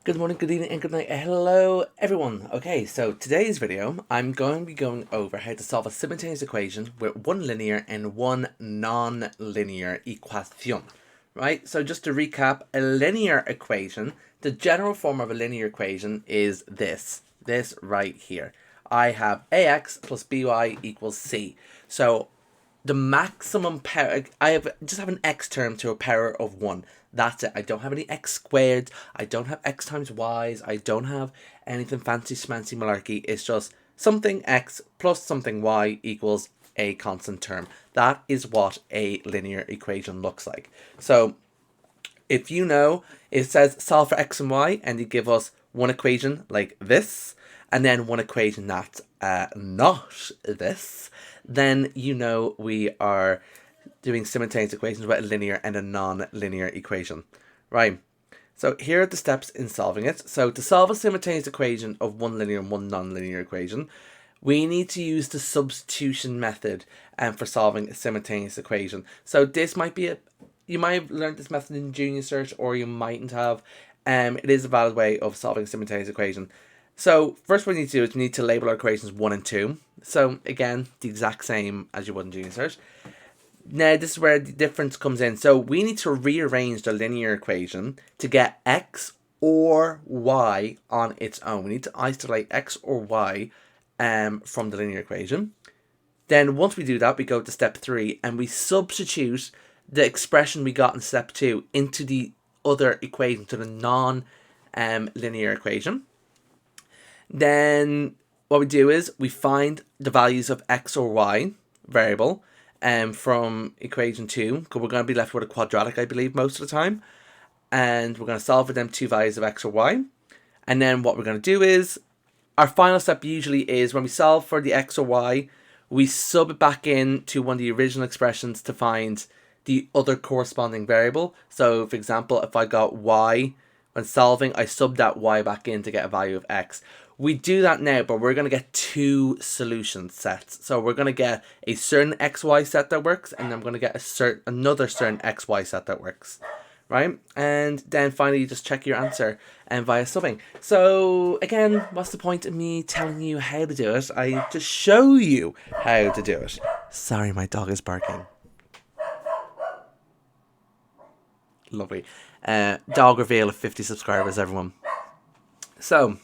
Good morning, good evening, and good night. Hello, everyone. Okay, so today's video, I'm going to be going over how to solve a simultaneous equation with one linear and one non-linear equation, right? So just to recap, a linear equation, the general form of a linear equation is this right here. I have ax plus by equals c. So the maximum power, just have an x term to a power of 1. That's it. I don't have any x squared. I don't have x times y's. I don't have anything fancy schmancy malarkey. It's just something x plus something y equals a constant term. That is what a linear equation looks like. So if you know, it says solve for x and y, and you give us one equation like this, and then one equation that's not this, then you know we are doing simultaneous equations with a linear and a non-linear equation, right? So here are the steps in solving it. So to solve a simultaneous equation of one linear and one non-linear equation, we need to use the substitution method for solving a simultaneous equation. So this might be you might have learned this method in junior cert, or you mightn't have. It is a valid way of solving a simultaneous equation. So first what we need to do is we need to label our equations 1 and 2. So again, the exact same as you would in junior cert. Now, this is where the difference comes in. So we need to rearrange the linear equation to get x or y on its own. We need to isolate x or y from the linear equation. Then once we do that, we go to step 3 and we substitute the expression we got in step 2 into the other equation, to the non-linear equation. Then what we do is we find the values of x or y variable from equation 2, because we're going to be left with a quadratic, I believe, most of the time. And we're going to solve for them two values of x or y. And then what we're going to do is, our final step usually is when we solve for the x or y, we sub it back in to one of the original expressions to find the other corresponding variable. So, for example, if I got y, when solving, I sub that y back in to get a value of x. We do that now, but we're going to get two solution sets. So we're going to get a certain xy set that works, and then I'm going to get another certain xy set that works, right? And then finally, you just check your answer via subbing. So again, what's the point of me telling you how to do it? I just show you how to do it. Sorry, my dog is barking. Lovely. Dog reveal of 50 subscribers, everyone. So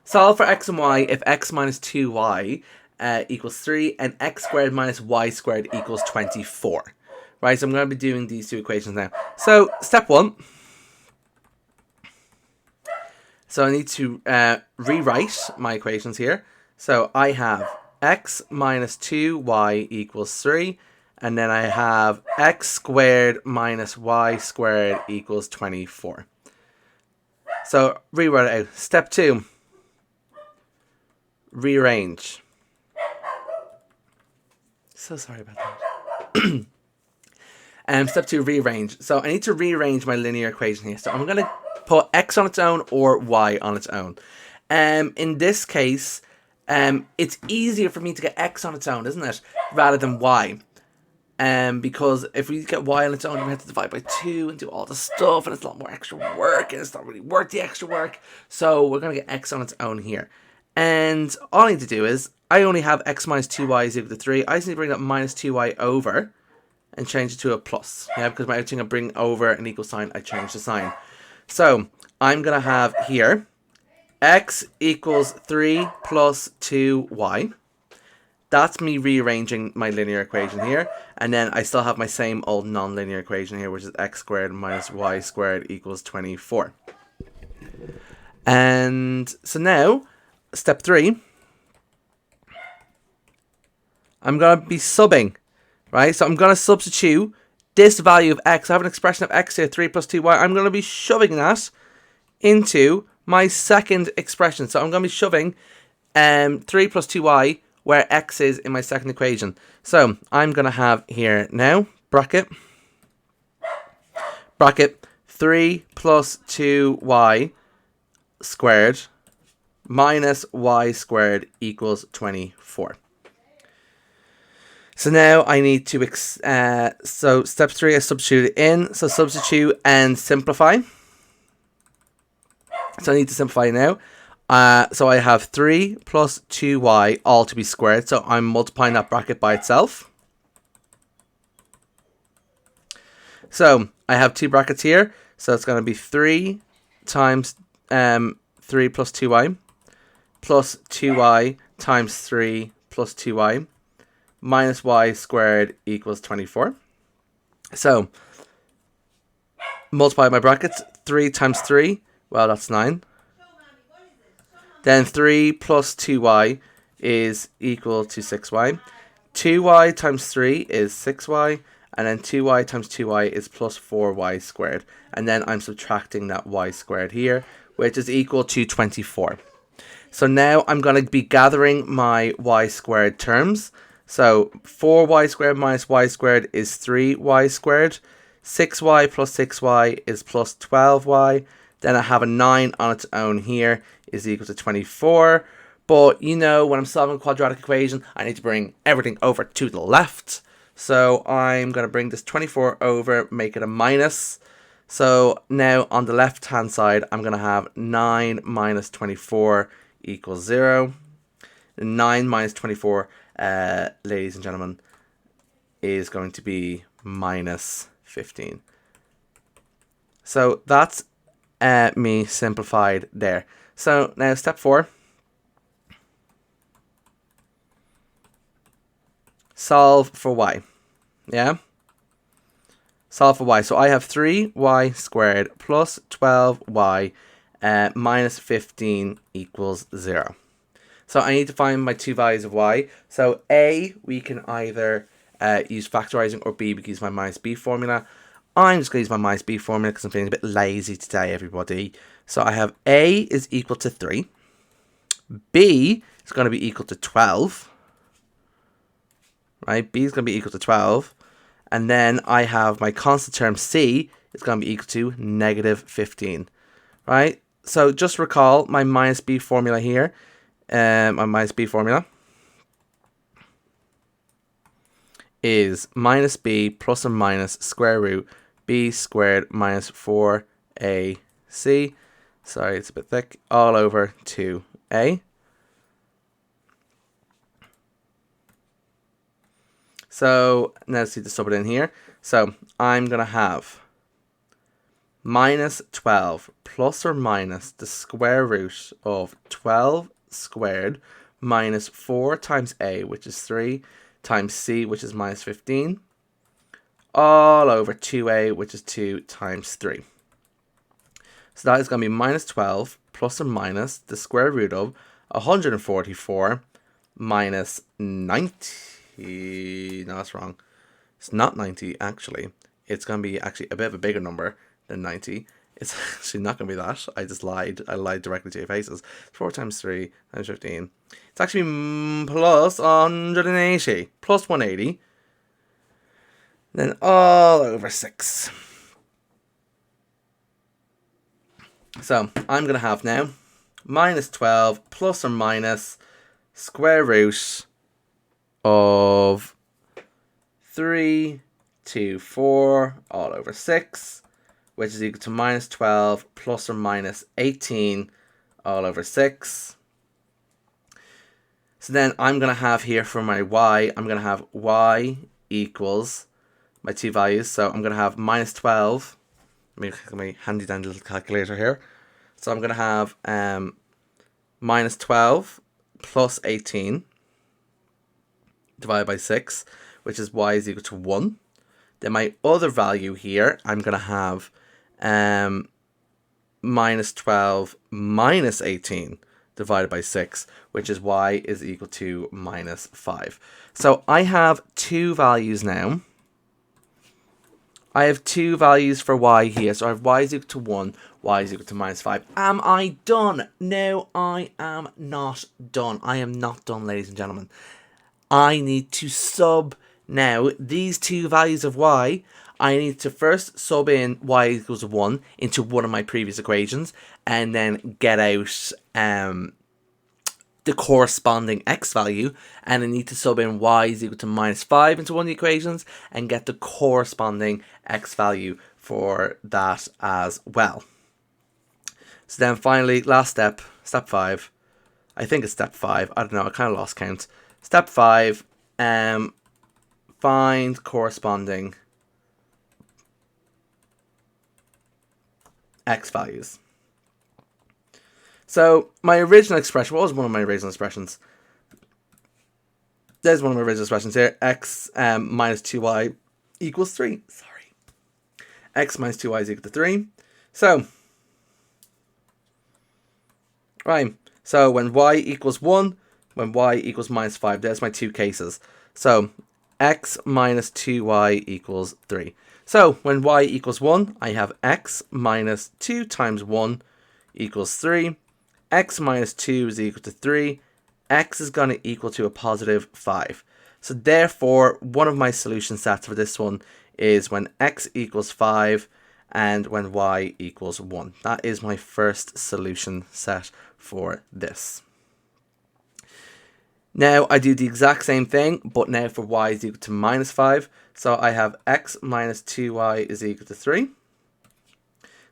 solve for x and y if x minus 2y equals 3 and x squared minus y squared equals 24. Right, so I'm going to be doing these two equations now. So step 1. So I need to rewrite my equations here. So I have x minus 2y equals 3. And then I have x squared minus y squared equals 24. So rewrite it out. Step 2. Rearrange. So sorry about that. Step 2, rearrange. So I need to rearrange my linear equation here. So I'm going to put x on its own or y on its own. In this case, it's easier for me to get x on its own, isn't it? Rather than y. Because if we get y on its own, we have to divide by 2 and do all the stuff, and it's a lot more extra work, and it's not really worth the extra work. So we're going to get x on its own here. And all I need to do is, I only have x minus 2y is equal to 3. I just need to bring that minus 2y over and change it to a plus. Yeah, because every time I bring over an equal sign, I change the sign. So I'm going to have here x equals 3 plus 2y. That's me rearranging my linear equation here. And then I still have my same old non-linear equation here, which is x squared minus y squared equals 24. And so now, step 3, I'm going to be subbing, right? So I'm going to substitute this value of x. I have an expression of x here, 3 plus 2y. I'm going to be shoving that into my second expression. So I'm going to be shoving 3 plus 2y where x is in my second equation. So I'm going to have here now, bracket 3 plus 2y squared minus y squared equals 24. So now I need to, so step 3, I substitute it in. So substitute and simplify. So I need to simplify now. So I have 3 plus 2y all to be squared. So I'm multiplying that bracket by itself. So I have two brackets here. So it's going to be 3 times 3 plus 2y plus 2y times 3 plus 2y minus y squared equals 24. So multiply my brackets. 3 times 3, well, that's 9. Then 3 plus 2y is equal to 6y. 2y times 3 is 6y. And then 2y times 2y is plus 4y squared. And then I'm subtracting that y squared here, which is equal to 24. So now I'm going to be gathering my y squared terms. So 4y squared minus y squared is 3y squared. 6y plus 6y is plus 12y. Then I have a 9 on its own here is equal to 24. But you know, when I'm solving a quadratic equation, I need to bring everything over to the left. So I'm going to bring this 24 over, make it a minus. So now on the left hand side, I'm going to have 9 minus 24 equals 0. 9 minus 24, ladies and gentlemen, is going to be minus 15. So that's me simplified there. So now step 4. Solve for y. Yeah? Solve for y. So I have 3y squared plus 12y minus 15 equals 0. So I need to find my two values of y. So A, we can either use factorizing, or B, we can use my minus b formula. I'm just going to use my minus b formula because I'm feeling a bit lazy today, everybody. So I have A is equal to 3. B is going to be equal to 12. Right? B is going to be equal to 12. And then I have my constant term C is going to be equal to negative 15. Right? So just recall my minus b formula here. My minus b formula is minus b plus or minus square root b squared minus 4ac. Sorry, it's a bit thick. All over 2a. So now let's see to sub it in here. So I'm going to have minus 12 plus or minus the square root of 12 squared minus 4 times a, which is 3, times c, which is minus 15, all over 2a, which is 2 times 3. So that is going to be minus 12 plus or minus the square root of 144 minus 90. No, that's wrong. It's not 90, actually. It's going to be actually a bit of a bigger number than 90. It's actually not going to be that. I just lied. I lied directly to your faces. 4 times 3 times 15. It's actually plus 180. Plus 180. Then all over 6. So I'm going to have now minus 12 plus or minus square root of 3 to 4 all over 6, which is equal to minus 12 plus or minus 18 all over 6. So then I'm going to have here for my y, I'm going to have y equals my two values. So I'm going to have minus 12. Let me handy dandy little calculator here. So I'm going to have minus 12 plus 18 divided by 6, which is y is equal to 1. Then my other value here, I'm going to have minus 12 minus 18 divided by 6, which is y is equal to minus 5. So I have two values now. I have two values for y here. So I have y is equal to 1, y is equal to minus 5. Am I done? No, I am not done. I am not done, ladies and gentlemen. I need to sub now these two values of y. I need to first sub in y equals 1 into one of my previous equations, and then get out the corresponding x value, and I need to sub in y is equal to minus 5 into one of the equations and get the corresponding x value for that as well. So then finally, last step, step 5. I think it's step 5. I don't know. I kind of lost count. Step 5. Find corresponding x values. So my original expression, what was one of my original expressions? There's one of my original expressions here. X minus 2y equals 3. Sorry. X minus 2y is equal to 3. So, right. So when y equals 1, when y equals minus 5, there's my two cases. So x minus 2y equals 3. So when y equals 1, I have x minus 2 times 1 equals 3. X minus 2 is equal to 3. X is going to equal to a positive 5. So therefore, one of my solution sets for this one is when x equals 5 and when y equals 1. That is my first solution set for this. Now I do the exact same thing, but now for y is equal to minus 5. So I have x minus 2y is equal to 3.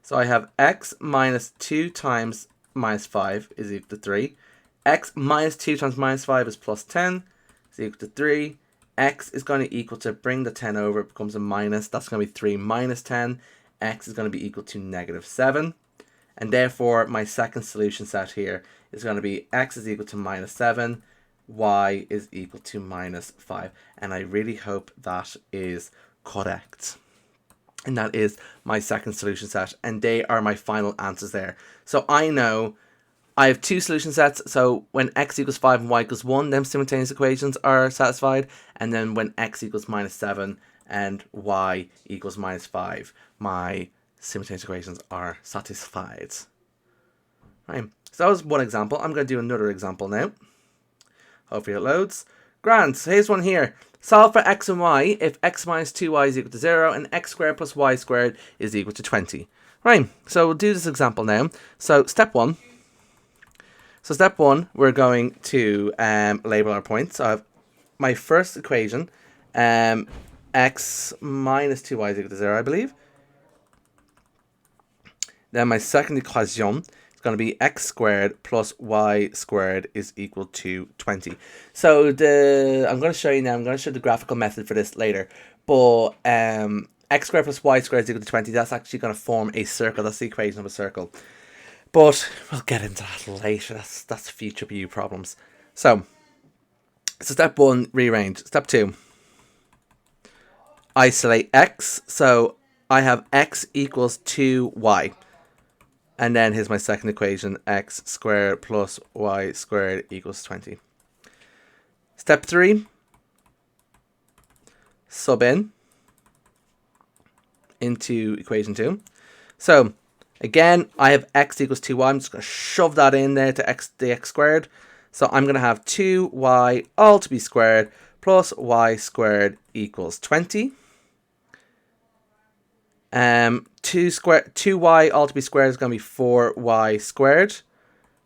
So I have x minus 2 times minus 5 is equal to 3. X minus 2 times minus 5 is plus 10 is equal to 3. X is going to equal to, bring the 10 over, it becomes a minus. That's going to be 3 minus 10. X is going to be equal to negative 7. And therefore, my second solution set here is going to be x is equal to minus 7. Y is equal to minus 5. And I really hope that is correct. And that is my second solution set. And they are my final answers there. So I know I have two solution sets. So when x equals 5 and y equals 1, them simultaneous equations are satisfied. And then when x equals minus 7 and y equals minus 5, my simultaneous equations are satisfied. Right. So that was one example. I'm going to do another example now. Hopefully it loads. Grand. So here's one here. Solve for x and y if x minus 2y is equal to 0 and x squared plus y squared is equal to 20. Right. So we'll do this example now. So step 1. So step 1, we're going to label our points. So I have my first equation, x minus 2y is equal to 0, I believe. Then my second equation is going to be x squared plus y squared is equal to 20. So I'm going to show you now, I'm going to show the graphical method for this later. But x squared plus y squared is equal to 20. That's actually going to form a circle. That's the equation of a circle. But we'll get into that later. That's future view problems. So step 1, rearrange. Step 2, isolate x. So I have x equals 2y. And then here's my second equation, x squared plus y squared equals 20. Step 3, sub in into equation 2. So again, I have x equals 2y. I'm just going to shove that in there to the x squared. So I'm going to have 2y all to be squared plus y squared equals 20. 2y all to be squared is going to be 4y squared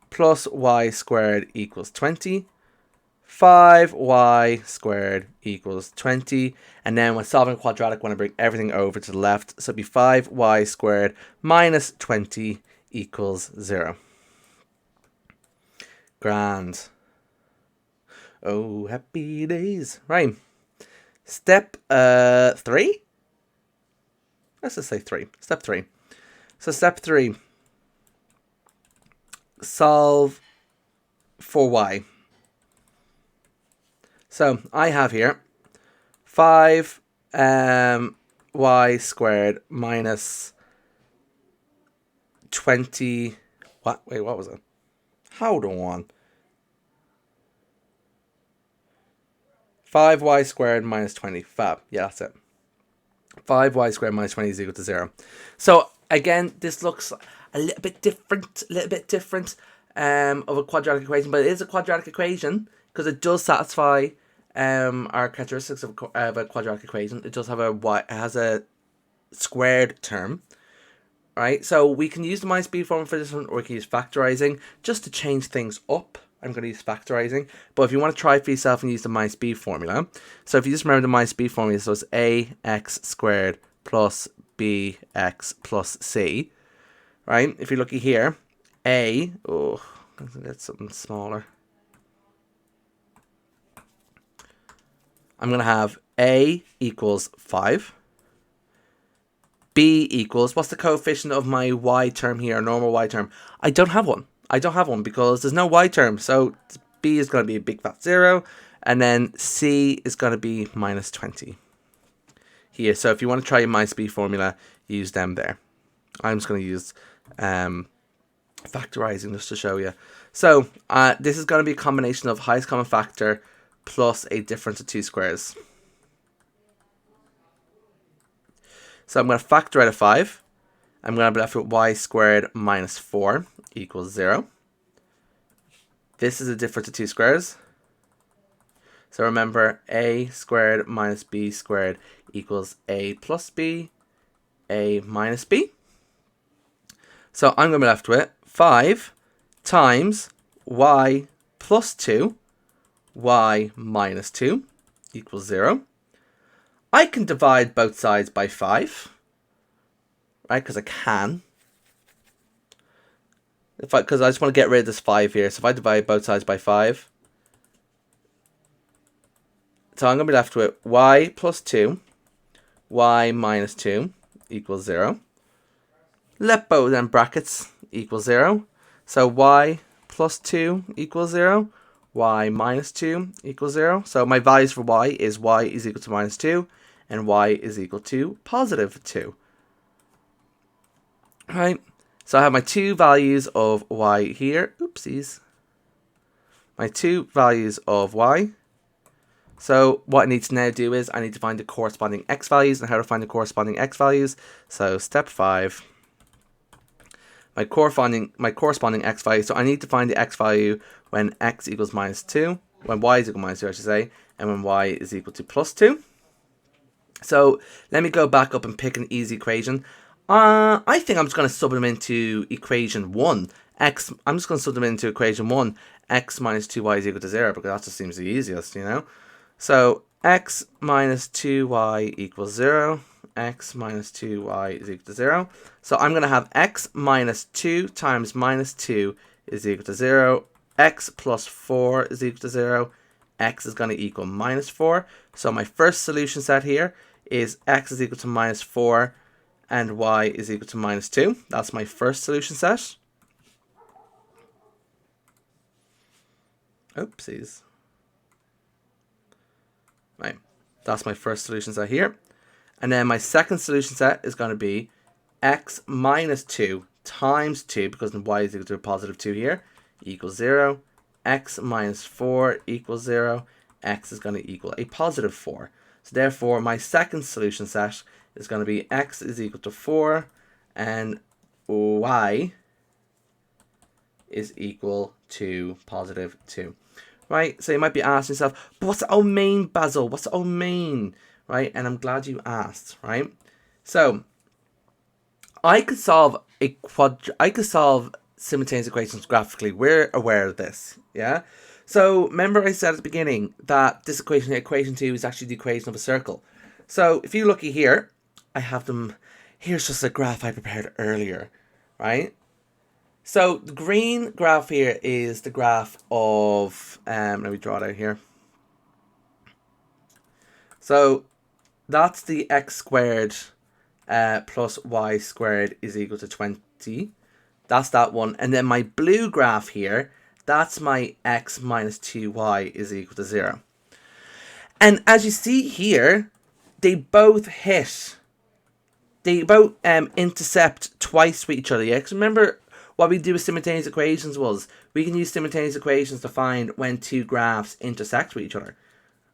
plus y squared equals 20. 5y squared equals 20. And then when solving a quadratic, when I bring everything over to the left, so it'd be 5y squared minus 20 equals 0. Grand. Oh, happy days. Right. Step 3. Let's just say 3. Step 3. So step 3. Solve for y. So I have here 5 y squared minus 20. What? Wait, what was it? Hold on. 5y squared minus 20. Fab. Yeah, that's it. 5y squared minus 20 is equal to 0. So again, this looks a little bit different of a quadratic equation, but it is a quadratic equation because it does satisfy our characteristics of a quadratic equation. It does have it has a squared term, right? So we can use the minus b formula for this one, or we can use factorizing just to change things up. I'm going to use factorizing, but if you want to try it for yourself and use the minus b formula, so if you just remember the minus b formula, so it's ax squared plus bx plus c, right? If you're looking here, A, oh, let's get something smaller. I'm going to have A equals 5. B equals, what's the coefficient of my y term here, normal y term? I don't have one. I don't have one because there's no y term. So B is going to be a big fat 0. And then C is going to be minus 20 here. So if you want to try your minus B formula, use them there. I'm just going to use factorizing just to show you. So this is going to be a combination of highest common factor plus a difference of two squares. So I'm going to factor out of 5. I'm going to be left with y squared minus 4 equals 0. This is a difference of two squares. So remember, a squared minus b squared equals a plus b, a minus b. So I'm going to be left with 5 times y plus 2, y minus 2 equals 0. I can divide both sides by 5, right, because I can. Because I just want to get rid of this 5 here. So if I divide both sides by 5, so I'm going to be left with y plus 2, y minus 2 equals 0. Let both of them brackets equal 0. So y plus 2 equals 0. Y minus 2 equals 0. So my values for y is equal to minus 2. And y is equal to positive 2. Right? So I have my two values of y here. Oopsies. My two values of y. So what I need to now do is I need to find the corresponding x values and how to find the corresponding x values. So step 5. My corresponding x value. So I need to find the x value when x equals minus 2. When y is equal to minus 2, I should say. And when y is equal to plus 2. So let me go back up and pick an easy equation. I think I'm just going to sub them into equation 1. I'm just going to sub them into equation 1. X minus 2y is equal to 0 because that just seems the easiest, you know. So x minus 2y equals 0. X minus 2y is equal to 0. So I'm going to have x minus 2 times minus 2 is equal to 0. X plus 4 is equal to 0. X is going to equal minus 4. So my first solution set here is x is equal to minus 4 and y is equal to minus 2. That's my first solution set. Oopsies. Right, that's my first solution set here. And then my second solution set is going to be x minus 2 times 2, because y is equal to a positive 2 here, equals 0. X minus 4 equals 0. X is going to equal a positive 4. So therefore, my second solution set is going to be x is equal to 4 and y is equal to positive 2. Right? So you might be asking yourself, but what's the old mean, Basil? What's the old mean? Right? And I'm glad you asked, right? So I could solve simultaneous equations graphically. We're aware of this, yeah? So remember I said at the beginning that this equation 2 is actually the equation of a circle. So if you look here, I have them, here's just a graph I prepared earlier, right? So the green graph here is the graph of, let me draw it out here. So that's the x squared plus y squared is equal to 20. That's that one. And then my blue graph here, that's my x minus 2y is equal to 0. And as you see here, they both intercept twice with each other. Yeah? Because remember, what we do with simultaneous equations was we can use simultaneous equations to find when two graphs intersect with each other.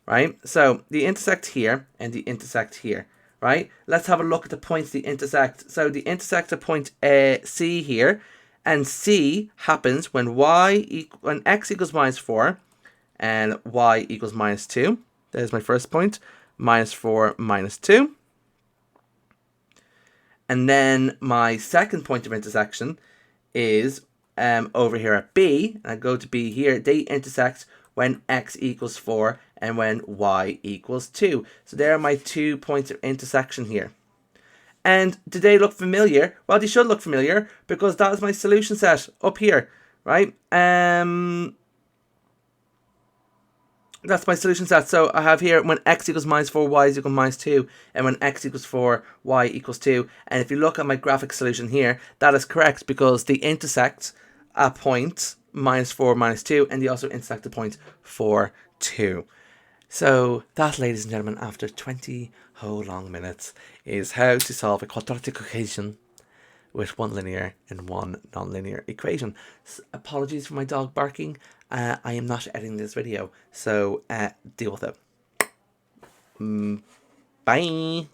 Right? So they intersect here and they intersect here. Right? Let's have a look at the points they intersect. So they intersect at point C here. And C happens when x equals minus 4 and y equals minus 2. There's my first point. Minus 4, minus 2. And then my second point of intersection is over here at B. And I go to B here. They intersect when x equals 4 and when y equals 2. So there are my 2 points of intersection here. And do they look familiar? Well, they should look familiar because that is my solution set up here, right? That's my solution set. So I have here when x equals -4, y is equal to -2, and when x equals 4, y equals 2. And if you look at my graphic solution here, that is correct because they intersect at point -4, -2, and they also intersect at point 4, 2. So that, ladies and gentlemen, after 20 whole long minutes, is how to solve a quadratic equation with one linear and one non-linear equation. Apologies for my dog barking. I am not editing this video, so deal with it. Bye.